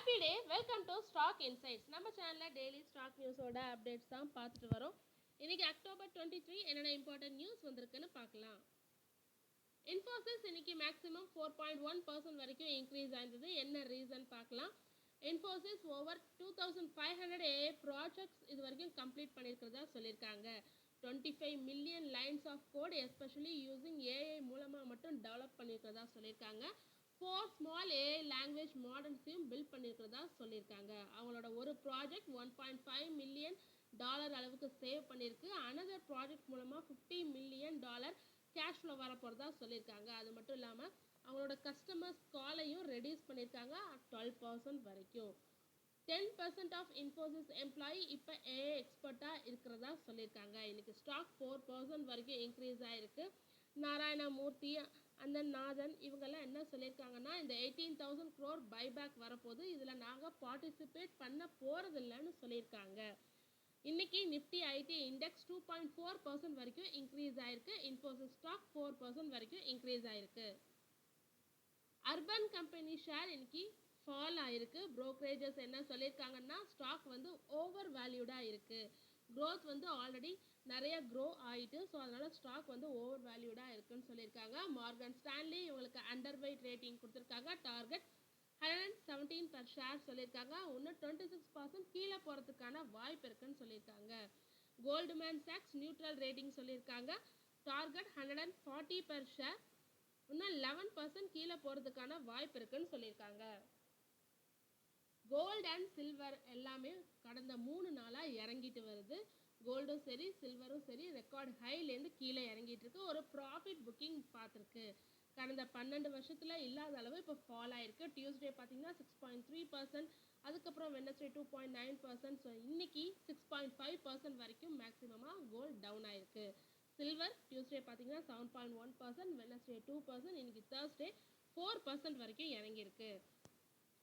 Happy day. Welcome to stock insights. நம்ம சேனலில் daily stock நியூஸோட updates தான் பார்த்துட்டு வரோம். இன்றைக்கி அக்டோபர் 23 என்னென்ன இம்பார்ட்டன்ட் நியூஸ் வந்திருக்குன்னு பார்க்கலாம். இன்ஃபோசிஸ் இன்னைக்கு மேக்ஸிமம் 4.1% வரைக்கும் இன்க்ரீஸ் ஆயிருந்தது. என்ன ரீசன் பார்க்கலாம். இன்ஃபோசிஸ் ஓவர் 2500 ஏஏ ப்ராஜெக்ட்ஸ் இது வரைக்கும் கம்ப்ளீட் பண்ணியிருக்கிறதா சொல்லியிருக்காங்க. 25 million lines of code especially using AI மூலமாக மட்டும் டெவலப் பண்ணியிருக்கிறதா சொல்லியிருக்காங்க. 4 ஸ்மால் ஏஐ லாங்குவேஜ் மாடல்ஸையும் பில்ட் பண்ணியிருக்கிறதா சொல்லியிருக்காங்க. அவங்களோட ஒரு ப்ராஜெக்ட் $1.5 மில்லியன் அளவுக்கு சேவ் பண்ணியிருக்கு. அனதர் ப்ராஜெக்ட் மூலமாக $50 மில்லியன் கேஷ் ஃப்ளோ வர போகிறதா சொல்லியிருக்காங்க. அது மட்டும் இல்லாமல் அவங்களோட கஸ்டமர்ஸ் காலையும் ரெடியூஸ் பண்ணியிருக்காங்க 12% வரைக்கும். 10% ஆஃப் இன்ஃபோசிஸ் எம்ப்ளாயி இப்போ ஏஐ எக்ஸ்பர்ட்டாக இருக்கிறதா சொல்லியிருக்காங்க. இன்றைக்கி ஸ்டாக் 4% வரைக்கும் இன்க்ரீஸ் ஆகிருக்கு. நாராயணமூர்த்தி அந்த நாதன் இவங்கெல்லாம் என்ன சொல்லியிருக்காங்கன்னா, இந்த 18,000 crore பைபேக் வரப்போது, இதில் நாங்கள் பார்ட்டிசிபேட் பண்ண போகிறதில்லன்னு சொல்லியிருக்காங்க. இன்னைக்கு நிஃப்டி ஐடி இண்டெக்ஸ் 2.4% வரைக்கும் இன்க்ரீஸ் ஆயிருக்கு. இன்ஃபோசிஸ் ஸ்டாக் 4% வரைக்கும் இன்க்ரீஸ் ஆயிருக்கு. அர்பன் கம்பெனி ஷேர் இன்னைக்கு ஃபால் ஆயிருக்கு. புரோக்கரேஜஸ் என்ன சொல்லியிருக்காங்கன்னா, ஸ்டாக் வந்து ஓவர் வேல்யூடாக இருக்குது. க்ரோத் வந்து ஆல்ரெடி நிறைய க்ரோ ஆகிட்டு, ஸோ அதனால் ஸ்டாக் வந்து ஓவர் வேல்யூடாக இருக்குன்னு சொல்லியிருக்காங்க. மார்கன் ஸ்டான்லி இவங்களுக்கு அண்டர் வெயிட் ரேட்டிங் கொடுத்துருக்காங்க. டார்கெட் 117 per ஷேர் சொல்லியிருக்காங்க. இன்னும் 26% கீழே போகிறதுக்கான வாய்ப்பு இருக்குன்னு சொல்லியிருக்காங்க. கோல்ட்மேன் சாக்ஸ் நியூட்ரல் ரேட்டிங் சொல்லியிருக்காங்க. Target 140 per share. இன்னும் 11% கீழே போகிறதுக்கான வாய்ப்பு இருக்குன்னு சொல்லியிருக்காங்க. கோல்டு அண்ட் சில்வர் எல்லாமே கடந்த 3 நாளாக இறங்கிட்டு வருது. கோல்டும் சரி சில்வரும் சரி ரெக்கார்டு ஹைலேருந்து கீழே இறங்கிட்டு இருக்கு. ஒரு ப்ராஃபிட் புக்கிங் பார்த்துருக்கு. கடந்த 12 வருஷத்தில் இல்லாத அளவு இப்போ ஃபால் ஆயிருக்கு. டியூஸ்டே பார்த்தீங்கன்னா 6.3%, அதுக்கப்புறம் வெட்னஸ்டே 2.9%. ஸோ இன்னைக்கு 6.5% வரைக்கும் மேக்ஸிமமாக கோல்டு டவுன் ஆயிருக்கு. சில்வர் டியூஸ்டே பார்த்தீங்கன்னா 7.1%, வெட்னஸ்டே 2%, இன்னைக்கு தேர்ஸ்டே 4% வரைக்கும் இறங்கியிருக்கு.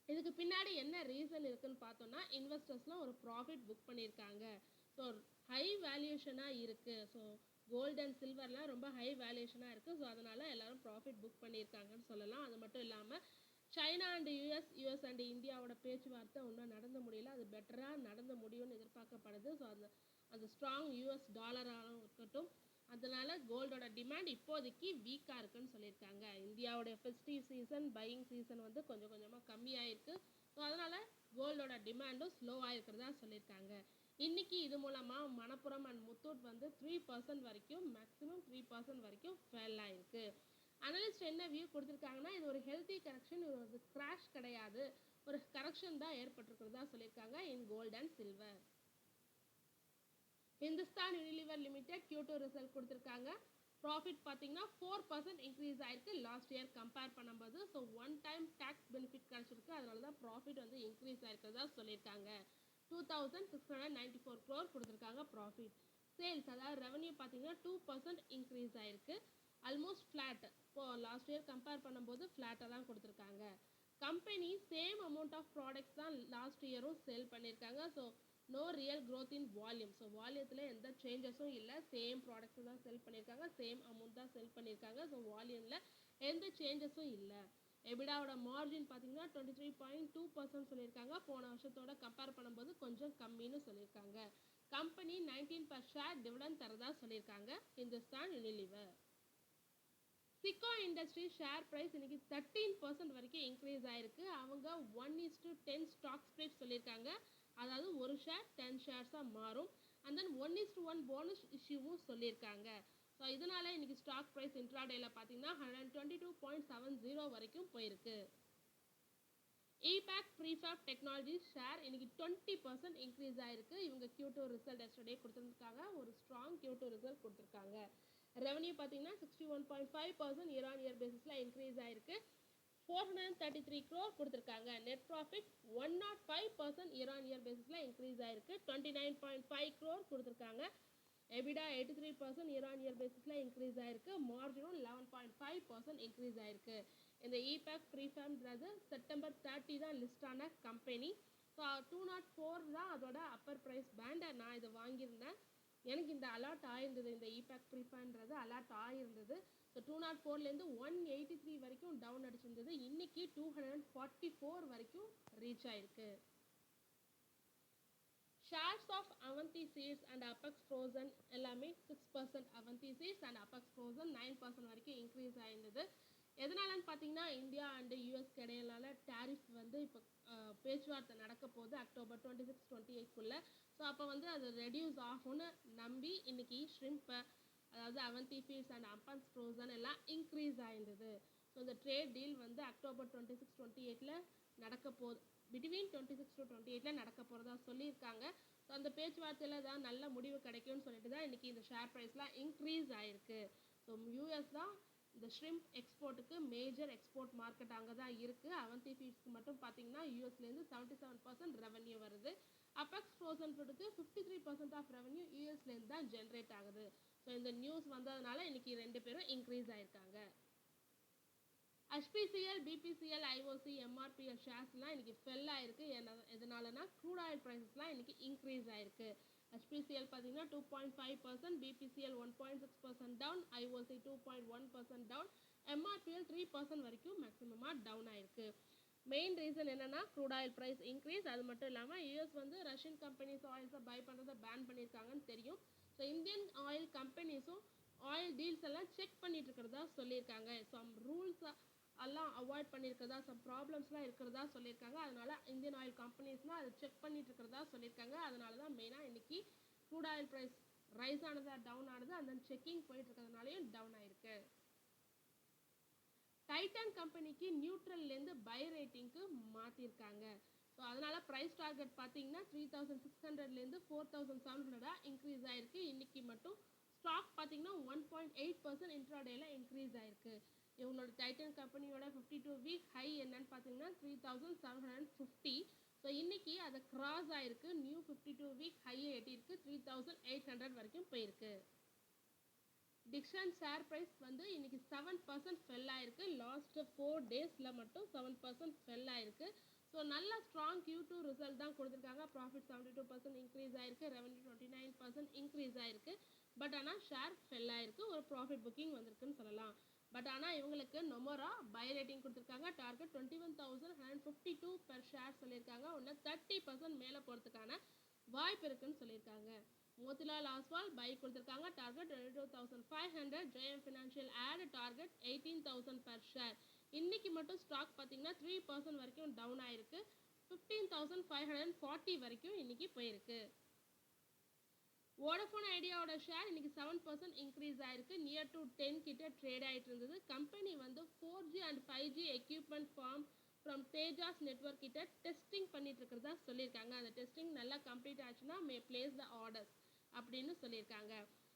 இதுக்கு பின்னாடி என்ன ரீசன் இருக்குன்னு பார்த்தோம்னா, இன்வெஸ்டர்ஸ்லாம் ஒரு ப்ராஃபிட் புக் பண்ணியிருக்காங்க. ஸோ ஹை வேல்யூஷனாக இருக்குது. ஸோ கோல்டு அண்ட் சில்வர்லாம் ரொம்ப ஹை வேல்யூஷனாக இருக்குது. ஸோ அதனால் எல்லோரும் ப்ராஃபிட் புக் பண்ணியிருக்காங்கன்னு சொல்லலாம். அது மட்டும் இல்லாமல் சைனா அண்ட் யூஎஸ் அண்ட் இந்தியாவோட பேச்சுவார்த்தை இன்னும் நடந்து முடியல. அது பெட்டராக நடந்து முடியும்னு எதிர்பார்க்கப்படுது. ஸோ அந்த ஸ்ட்ராங் யூஎஸ் டாலராகவும் இருக்கட்டும், அதனால கோல்டோட டிமாண்ட் இப்போதைக்கு வீக்காக இருக்குன்னு சொல்லியிருக்காங்க. இந்தியாவோட ஃபெஸ்டிவ் சீசன் பையிங் சீசன் வந்து கொஞ்சம் கொஞ்சமாக கம்மியாயிருக்கு. ஸோ அதனால் கோல்டோட டிமாண்டும் ஸ்லோவாக இருக்கிறதா சொல்லியிருக்காங்க. இன்றைக்கி இது மூலமாக மணப்புரம் அண்ட் முத்தூட் வந்து 3% வரைக்கும் மேக்ஸிமம் 3% வரைக்கும் ஃபெல் ஆகிருக்கு. அனலிஸ்ட் என்ன வியூ கொடுத்துருக்காங்கன்னா, இது ஒரு ஹெல்த்தி கரெக்ஷன், இது ஒரு கிராஷ் கிடையாது, ஒரு கரெக்ஷன் தான் ஏற்பட்டிருக்கிறதா சொல்லியிருக்காங்க in gold and silver. Hindustan Unilever limited Q2 result கொடுத்துருக்காங்க. ப்ராஃபிட் பார்த்தீங்கன்னா 4% இன்க்ரீஸ் ஆயிருக்கு லாஸ்ட் இயர் கம்பேர் பண்ணும்போது. So one time tax benefit கிடச்சிருக்கு. அதனால தான் ப்ராஃபிட் வந்து இன்க்ரீஸ் ஆயிருக்கிறதா சொல்லியிருக்காங்க. 2,694 crore கொடுத்துருக்காங்க ப்ராஃபிட். சேல்ஸ் அதாவது ரெவன்யூ பார்த்தீங்கன்னா 2% இன்க்ரீஸ் ஆயிருக்கு. Almost flat. இப்போது லாஸ்ட் இயர் கம்பேர் பண்ணும்போது ஃப்ளாட்டாக தான் கொடுத்துருக்காங்க. Company same amount of products தான் லாஸ்ட் இயரும் சேல் பண்ணியிருக்காங்க. So no real growth in volume. So வால்யூத்தில் எந்த சேஞ்சஸும் இல்லை. சேம் ப்ராடக்ட்ஸ் தான் செல் பண்ணியிருக்காங்க. சேம் அமௌண்ட் தான் செல் பண்ணியிருக்காங்க. ஸோ வால்யூமில் எந்த சேஞ்சஸும் இல்லை. எபிடாவோட மார்ஜின் பார்த்தீங்கன்னா 23.2% சொல்லியிருக்காங்க. போன வருஷத்தோட கம்பேர் பண்ணும்போது கொஞ்சம் கம்மின்னு சொல்லியிருக்காங்க. கம்பெனி 19 per ஷேர் டிவிடெண்ட் தரதா சொல்லியிருக்காங்க Hindustan Unilever. Sikko industry share price இன்னைக்கு 13% வரைக்கும் இன்க்ரீஸ் ஆயிருக்கு. அவங்க 1:10 ஸ்டாக் ஸ்ப்ளிட் சொல்லியிருக்காங்க. அதாவது ஒரு ஷேர் 10 ஷேர்ஸாக மாறும். அண்ட் தென் 1:1 போனஸ் இஷ்யூவும் சொல்லியிருக்காங்க. ஸோ இதனால இன்னைக்கு ஸ்டாக் ப்ரைஸ் இன்ட்ராடேல பார்த்தீங்கன்னா 122.70 வரைக்கும் போயிருக்கு. இபேக் ப்ரீஃபேப் டெக்னாலஜி ஷேர் இன்னைக்கு 20% இன்க்ரீஸ் ஆயிருக்கு. இவங்க Q2 ரிசல்ட் எஸ்டர்டே கொடுத்துருக்காங்க. ஒரு ஸ்ட்ராங் Q2 ரிசல்ட் கொடுத்துருக்காங்க. ரெவன்யூ பார்த்தீங்கன்னா 61.5% இயர் ஆன் இயர் பேசிஸில் இன்க்ரீஸ் ஆயிருக்கு. 433 crore கொடுத்துருக்காங்க. Net profit 105% year on year பேசிஸில் இன்க்ரீஸ் ஆயிருக்கு. 29.5 crore கொடுத்துருக்காங்க. எபிடா 83% இயர் ஆன் இயர் பேசிஸில் இன்க்ரீஸ் ஆயிருக்கு. மார்ஜினும் 11.5% இன்க்ரீஸ் ஆயிருக்கு. இந்த இபேக் ப்ரீஃபேம்ன்றது செப்டம்பர் 30 தான் லிஸ்ட் ஆன கம்பெனி. ஸோ 204 தான் அதோட அப்பர் ப்ரைஸ் பேண்ட். நான் இதை வாங்கியிருந்தேன். எனக்கு இந்த அலாட் ஆகிருந்தது, இந்த இபேக் ப்ரீஃபேம்ன்றது அலாட் ஆகிருந்தது. ஸோ 204லேருந்து 183 வரைக்கும் டவுன் அடிச்சிருந்தது. இன்னைக்கு 244 வரைக்கும் ரீச் ஆயிருக்கு. Shares of Avanti feeds and Apex frozen எல்லாமே 6%, Avanti feeds and Apex frozen 9% வரைக்கும் இன்க்ரீஸ் ஆயிருந்தது. எதனாலன்னு பார்த்தீங்கன்னா இந்தியா அண்ட் யூஎஸ்க்கு இடையிலான டேரிஃப் வந்து இப்போ பேச்சுவார்த்தை நடக்க போகுது அக்டோபர் 26-28க்குள்ளே. ஸோ அப்போ வந்து அது ரெடியூஸ் ஆகும்னு நம்பி இன்னைக்கு ஷ்ரிம்ப் அதாவது Avanti feeds and Apex frozen எல்லாம் இன்க்ரீஸ் ஆயிருந்தது. ஸோ இந்த ட்ரேட் டீல் வந்து அக்டோபர் 26-28ல் நடக்க போகுது, பிட்வீன் 26-28ல் நடக்க போகிறதா சொல்லியிருக்காங்க. ஸோ அந்த பேச்சுவார்த்தையில் தான் நல்ல முடிவு கிடைக்கும்னு சொல்லிட்டு தான் இன்றைக்கி இந்த ஷேர் ப்ரைஸ்லாம் இன்க்ரீஸ் ஆகிருக்கு. ஸோ யூஎஸ் தான் இந்த ஷ்ரிம்ப் எக்ஸ்போர்ட்டுக்கு மேஜர் எக்ஸ்போர்ட் மார்க்கெட் அங்கே தான் இருக்குது. அவந்தி ஃபீட்ஸ்க்கு மட்டும் பார்த்தீங்கன்னா யூஎஸ்லேருந்து 77% ரெவன்யூ வருது. அப்பெக்ஸ் ஃப்ரோசன் ஃபுட்டுக்கு 53% ஆஃப் ரெவன்யூ யூஎஸ்லேருந்து தான் ஜென்ரேட் ஆகுது. ஸோ இந்த நியூஸ் வந்ததுனால இன்றைக்கி 2 பேரும் இன்க்ரீஸ் ஆகிருக்காங்க. HPCL, BPCL, IOC, MRPL ஷேர்ஸ்லாம் இன்றைக்கி ஃபெல் ஆகிருக்கு. எதனாலனா க்ரூட் ஆயில் ப்ரைஸஸ்லாம் இன்றைக்கி இன்க்ரீஸ் ஆகிருக்கு. HPCL பார்த்தீங்கன்னா 2.5%, BPCL 1.6% down, IOC 2.1% down, MRPL 3% வரைக்கும் மேக்ஸிமமாக டவுன் ஆகிருக்கு. மெயின் ரீசன் என்னென்னா க்ரூட் ஆயில் ப்ரைஸ் இன்க்ரீஸ். அது மட்டும் இல்லாமல் யூஎஸ் வந்து ரஷ்யன் கம்பெனிஸ் ஆயில்ஸை பை பண்ணுறதை பேன் பண்ணியிருக்காங்கன்னு தெரியும். ஸோ இந்தியன் ஆயில் கம்பெனிஸும் ஆயில் டீல்ஸ் எல்லாம் செக் பண்ணிட்டு இருக்கிறதா சொல்லியிருக்காங்க. சம் ரூல்ஸ் எல்லாம் அவாய்ட் பண்ணியிருக்கிறதா, சம் ப்ராப்ளம்ஸ்லாம் இருக்கிறதா சொல்லியிருக்காங்க. அதனால இந்தியன் ஆயில் கம்பெனிஸ்லாம் அதை செக் பண்ணிட்டு இருக்கிறதா சொல்லியிருக்காங்க. அதனால தான் மெயினாக இன்னைக்கு க்ரூட் ஆயில் ப்ரைஸ் ரைஸ் ஆனதா டவுன் ஆனது, அந்த செக்கிங் போயிட்டு இருக்கிறதுனாலையும் டவுன் ஆயிருக்கு. டைட்டன் கம்பெனிக்கு நியூட்ரல்லேருந்து பை ரேட்டிங்க்கு மாற்றிருக்காங்க. ஸோ அதனால ப்ரைஸ் டார்கெட் பார்த்தீங்கன்னா 3600லேருந்து 4700 இன்க்ரீஸ் ஆயிருக்கு. இன்னைக்கு மட்டும் ஸ்டாக் பார்த்தீங்கன்னா 1.8% இன்ட்ராடேல இன்க்ரீஸ் ஆயிருக்கு. இவங்களோட டைட்டன் கம்பெனியோட 52 வீக் ஹை என்னன்னு பார்த்தீங்கன்னா 3750. ஸோ இன்னைக்கு அதை கிராஸ் ஆயிருக்கு. நியூ 52 வீக் ஹையை எட்டிருக்கு, 3800 வரைக்கும் போயிருக்கு. டிக்சன் ஷேர் ப்ரைஸ் வந்து இன்னைக்கு 7% ஃபெல் ஆயிருக்கு. லாஸ்ட் 4 டேஸில் மட்டும் 7% ஃபெல் ஆயிருக்கு. ஸோ நல்ல ஸ்ட்ராங் Q2 ரிசல்ட் தான் கொடுத்துருக்காங்க. ப்ராஃபிட் 72% இன்க்ரீஸ் ஆயிருக்கு, ரெவன்யூ 29% இன்க்ரீஸ் ஆயிருக்கு. பட் ஆனால் ஷேர் ஃபெல் ஆயிருக்கு. ஒரு ப்ராஃபிட் புக்கிங் வந்திருக்குன்னு சொல்லலாம். பட் ஆனால் இவங்களுக்கு நொமரா பை ரேட்டிங் கொடுத்துருக்காங்க. டார்கெட் 21,152 பெர் ஷேர் சொல்லியிருக்காங்க. இன்னும் 30% மேலே போகிறதுக்கான வாய்ப்பு இருக்குன்னு சொல்லியிருக்காங்க. மோதிலால் ஆஸ்வால் பை கொடுத்துருக்காங்க. Target 22,500. JM Financial add target 18,000 per share. இன்னைக்கு மட்டும் ஸ்டாக் பார்த்தீங்கன்னா 3% வரைக்கும் டவுன் ஆயிருக்கு. 15,540 வரைக்கும் இன்னைக்கு போயிருக்கு. வோடஃபோன் ஐடியாவோட ஷேர் இன்னைக்கு 7% இன்க்ரீஸ் ஆயிருக்கு. நியர் டு 10 கிட்ட ட்ரேட் ஆகிட்டு இருந்தது. கம்பெனி வந்து 4G and 5G equipment from Tejas network கிட்ட டெஸ்டிங் பண்ணிட்டு இருக்கிறதா சொல்லியிருக்காங்க. அந்த டெஸ்டிங் நல்லா கம்ப்ளீட் ஆச்சுன்னா மே பிளேஸ் த ஆர்டர்ஸ் அப்படின்னு சொல்லியிருக்காங்க.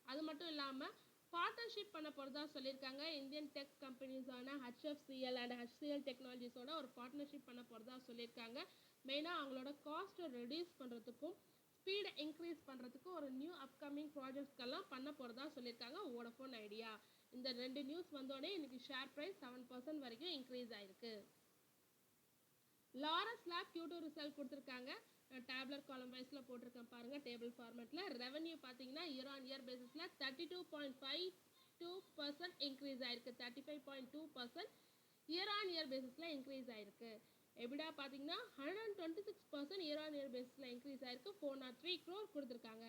அது மட்டும் இல்லாமல் பார்ட்னர்ஷிப் பண்ண போகிறதா சொல்லியிருக்காங்க. இந்தியன் டெக் கம்பெனிஸான HFCL அண்ட் HCL டெக்னாலஜிஸோட ஒரு பார்ட்னர்ஷிப் பண்ண போகிறதா சொல்லியிருக்காங்க. மெயினாக அவங்களோட காஸ்ட்டை ரெடியூஸ் பண்ணுறதுக்கும் ஸ்பீடை இன்க்ரீஸ் பண்ணுறதுக்கும் ஒரு நியூ அப்கமிங் ப்ராஜெக்ட்ஸ்க்கெல்லாம் பண்ண போகிறதா சொல்லியிருக்காங்க வோடஃபோன் ஐடியா. இந்த 2 நியூஸ் வந்தோடனே இன்னைக்கு ஷேர் ப்ரைஸ் 7% வரைக்கும் இன்க்ரீஸ் ஆயிருக்கு. லாரஸ் லேப் Q2 ரிசல்ட் கொடுத்துருக்காங்க. டேப்லர் காலம் வைஸில் போட்டிருக்கேன் பாருங்கள், டேபிள் ஃபார்மேட்டில். ரெவன்யூ பார்த்தீங்கன்னா இயர் ஆன் இயர் பேசிஸில் 32.52% இன்க்ரீஸ் ஆயிருக்கு. 35.2% இயர் ஆன் இயர் பேசிஸில் இன்க்ரீஸ் ஆயிருக்கு. எபிடா பார்த்தீங்கன்னா 126% இயர் ஆன் இயர் பேசிஸில் இன்க்ரீஸ் ஆயிருக்கு. 403 crore கொடுத்துருக்காங்க.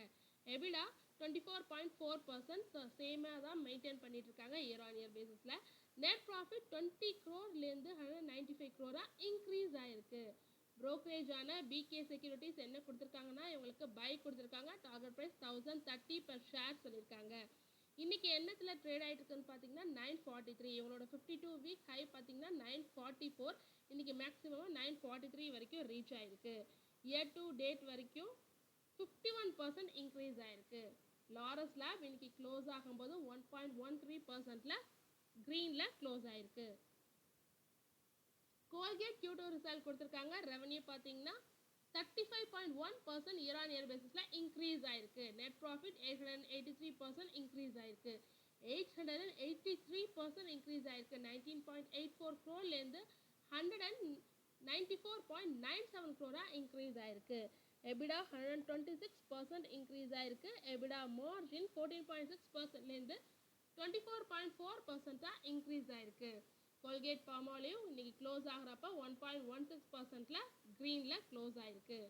எபிடா 24.4% சேமாக தான் மெயின்டைன் பண்ணிட்டு இருக்காங்க இயர் ஆன் இயர் பேசிஸில். நெட் ப்ராஃபிட் 20 crore-லேருந்து 195 crore இன்க்ரீஸ் ஆயிருக்கு. ப்ரோக்கரேஜான BK செக்யூரிட்டிஸ் என்ன கொடுத்துருக்காங்கன்னா இவங்களுக்கு பை கொடுத்துருக்காங்க. டார்கெட் ப்ரைஸ் 1030 பெர் ஷேர் சொல்லியிருக்காங்க. இன்னைக்கு என்னத்தில் ட்ரேட் ஆகிட்டு இருக்குன்னு பார்த்தீங்கன்னா 943. இவங்களோட 52 வீக் ஹை பார்த்தீங்கன்னா 944. இன்னைக்கு மேக்ஸிமம் 943 வரைக்கும் ரீச் ஆயிருக்கு. இயர் டு டேட் வரைக்கும் 51% இன்க்ரீஸ் ஆயிருக்கு. லாரஸ் லேப் இன்னைக்கு க்ளோஸ் ஆகும்போது 1.13%ல க்ரீனில் க்ளோஸ் ஆயிருக்கு. கோல்கேட் Q2 ரிசல்ட் கொடுத்துருக்காங்க. ரெவன்யூ பார்த்தீங்கன்னா 35.1% இயர் ஆன் இயர் பேசிஸில் இன்க்ரீஸ் ஆயிருக்கு. நெட் ப்ராஃபிட் 883% இன்க்ரீஸ் ஆயிருக்கு. 883% இன்க்ரீஸ் ஆயிருக்கு. 19.84 crore-லேருந்து 194.97 crore இன்க்ரீஸ் ஆயிருக்கு. எபிடா 126% இன்க்ரீஸ் ஆயிருக்கு. எபிடா மார்ஜின் 14.6%லேருந்து 24.4% இன்க்ரீஸ் ஆயிருக்கு. கோல்கேட் பாமாலிவ் இன்னைக்கு க்ளோஸ் ஆகிறப்ப 1.16%ல க்ரீனில் க்ளோஸ் ஆயிருக்கு.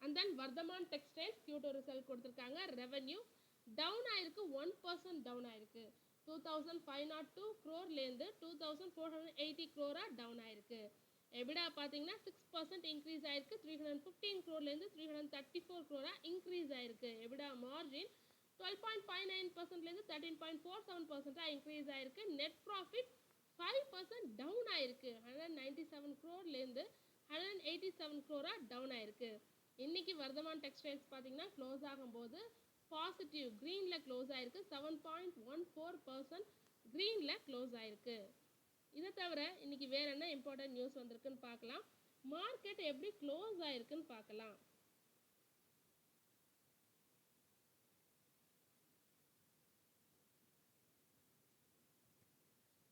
And then Vardhman textiles Q2 result கொடுத்துருக்காங்க. ரெவென்யூ டவுன் ஆயிருக்கு, 1% டவுன் ஆயிருக்கு. 2502 crore-லேருந்து 2480 crore டவுன் ஆயிருக்கு. எபிடா பார்த்தீங்கன்னா 6% இன்க்ரீஸ் ஆயிருக்கு, 315 crore-லேருந்து 334 crore இன்க்ரீஸ் ஆயிருக்கு. எபிடா மார்ஜின் 12.59%லேருந்து 13.47% இன்க்ரீஸ் ஆயிருக்கு. நெட் ப்ராஃபிட் 5% டவுன் ஆயிருக்கு, 197 crore-லேருந்து 187 crore டவுன் ஆயிருக்கு. இன்னைக்கு வர்தமான் டெக்ஸ்டைல்ஸ் பார்த்தீங்கன்னா க்ளோஸ் ஆகும்போது பாசிட்டிவ் க்ரீனில் க்ளோஸ் ஆயிருக்கு, 7.14% க்ரீனில் க்ளோஸ் ஆயிருக்கு. இதை தவிர இன்னைக்கு வேற என்ன இம்பார்ட்டன்ட் நியூஸ் வந்திருக்குன்னு பார்க்கலாம். மார்க்கெட் எப்படி க்ளோஸ் ஆயிருக்குன்னு பார்க்கலாம்.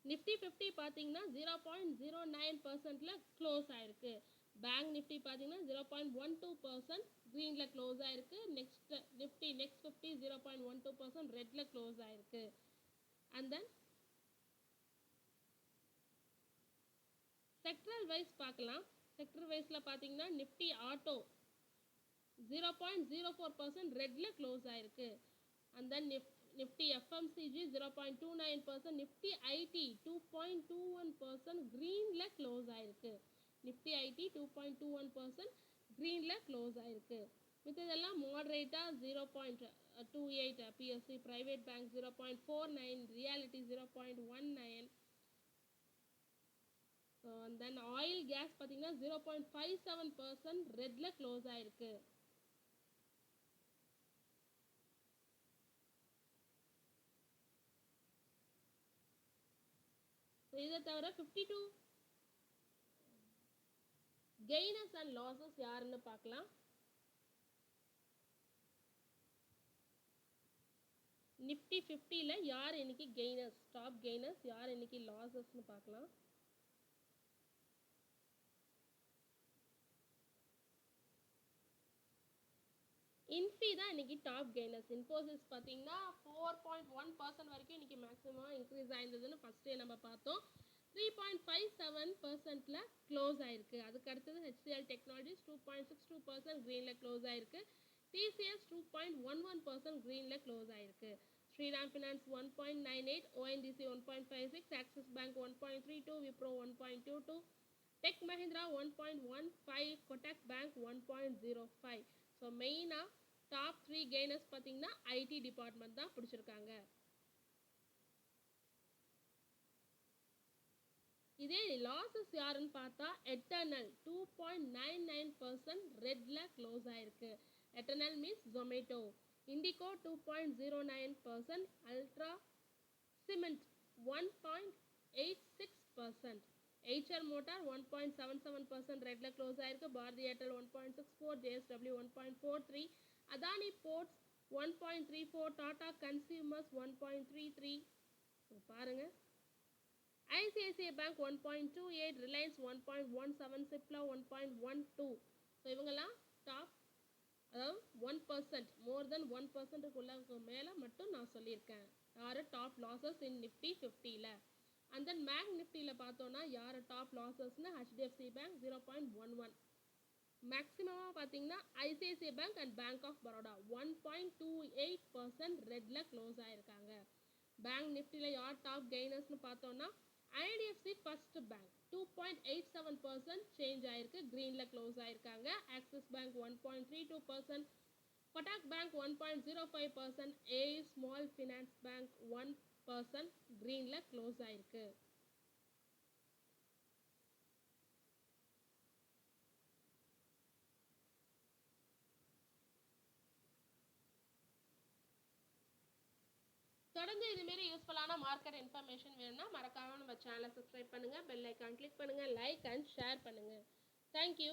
நிஃப்டி 50 பார்த்தீங்கன்னா 0.09%ல க்ளோஸ் ஆயிருக்கு. பேங்க் நிஃப்டி பார்த்தீங்கன்னா 0.12% க்ரீனில் க்ளோஸ் ஆயிருக்கு. நெக்ஸ்ட் 50 0.12% ரெட்டில் க்ளோஸ் ஆயிருக்கு. அண்ட் தென் செக்டரல் வைஸ் பார்க்கலாம். செக்டர் வைஸில் பார்த்தீங்கன்னா நிஃப்டி ஆட்டோ 0.04% ரெட்டில் க்ளோஸ் ஆயிருக்கு. And then Nifty FMCG 0.29%, Nifty IT 2.21% க்ரீனில் க்ளோஸ் ஆயிருக்கு. நிஃப்டி ஐடி 2.21% க்ரீனில் க்ளோஸ் ஆயிருக்கு. மித்ததெல்லாம் மாடரேட்டாக 0.28, BSc private bank 0.49, reality 0.19. So and then oil case பார்த்தீங்கன்னா 0.57% ரெட்டில் க்ளோஸ் ஆயிருக்கு. இதை தவிர 52 கெய்னர்ஸ் அண்ட் லாசஸ் யாருன்னு பார்க்கலாம். நிஃப்டி 50ல யார் இன்னைக்கு கெய்னர்ஸ், டாப் கெய்னர்ஸ், யார் இன்னைக்கு லாசஸ்ன்னு பார்க்கலாம். இன்ஃபி தான் இன்னைக்கு டாப் கெய்னர்ஸ். இன்ஃபோசிஸ் பார்த்தீங்கன்னா 4.1% வரைக்கும் இன்னைக்கு மேக்ஸிமம் இன்க்ரீஸ் ஆயிருந்ததுன்னு ஃபர்ஸ்டே நம்ம பார்த்தோம். 3.57%ல க்ளோஸ் ஆயிருக்கு. அதுக்கு அடுத்தது HCL டெக்னாலஜிஸ் 2.62% க்ரீனில் க்ளோஸ் ஆயிருக்கு. TCS 2.11% க்ரீனில் க்ளோஸ் ஆயிருக்கு. Shriram finance 1.98, ONGC 1.56, Axis bank 1.32, Wipro 1.22, tech Mahindra 1.15, Kotak bank 1.05. So மெயினாக டாப் 3 கெய்னர்ஸ் பார்த்தீங்கன்னா ஐடி டிபார்ட்மெண்ட் தான் பிடிச்சிருக்காங்க. இதே லாசஸ் யாருன்னு பார்த்தா எட்டர்னல் 2.99% ரெட்டில் க்ளோஸ் ஆயிருக்கு. Eternal means Zomato. IndiGo 2.09%, Ultra cement 1.86%, HR motor 1.77% ரெட்டில் க்ளோஸ் ஆயிருக்கு. Bharti Airtel 1.64, JSW 1.43, Adani ports 1.34, Tata consumers 1.33. பாருங்க, ICICI bank 1.28, Reliance 1.17, Cipla 1.12. So இவங்கெல்லாம் டாப், அதாவது 1%, மோர் தென் 1%க்குள்ள மேலே மட்டும் நான் சொல்லியிருக்கேன் யார் டாப் லாசஸ் இன் நிஃப்டி 50ல. அண்ட் தென் பேங்க் நிஃப்டியில் பார்த்தோன்னா யார் டாப் லாசஸ்னு HDFC பேங்க் 0.11. மேக்ஸிமமாக பார்த்தீங்கன்னா ICICI bank and bank of Baroda 1.28% ரெட்டில் க்ளோஸ் ஆயிருக்காங்க. பேங்க் நிஃப்டியில் யார் டாப் கெய்னர்ஸ்னு பார்த்தோன்னா IDFC ஃபர்ஸ்ட் பேங்க் 2.87% சேஞ்ச் ஆயிருக்கு, க்ரீனில் க்ளோஸ் ஆயிருக்காங்க. ஆக்சிஸ் பேங்க் 1.32%, கொட்டாக் பேங்க் 1.05%, ஏ ஸ்மால் ஃபினான்ஸ் பேங்க் 1% க்ரீனில் க்ளோஸ் ஆயிருக்கு. தொடர்ந்து இதுமாரி யூஸ்ஃபுல்லான மார்க்கெட் இன்ஃபர்மேஷன் வேணும்னா மறக்காமல் நம்ம சேனலை சப்ஸ்கிரைப் பண்ணுங்கள், பெல் ஐக்கான் கிளிக் பண்ணுங்கள், லைக் அண்ட் ஷேர் பண்ணுங்கள். தேங்க்யூ.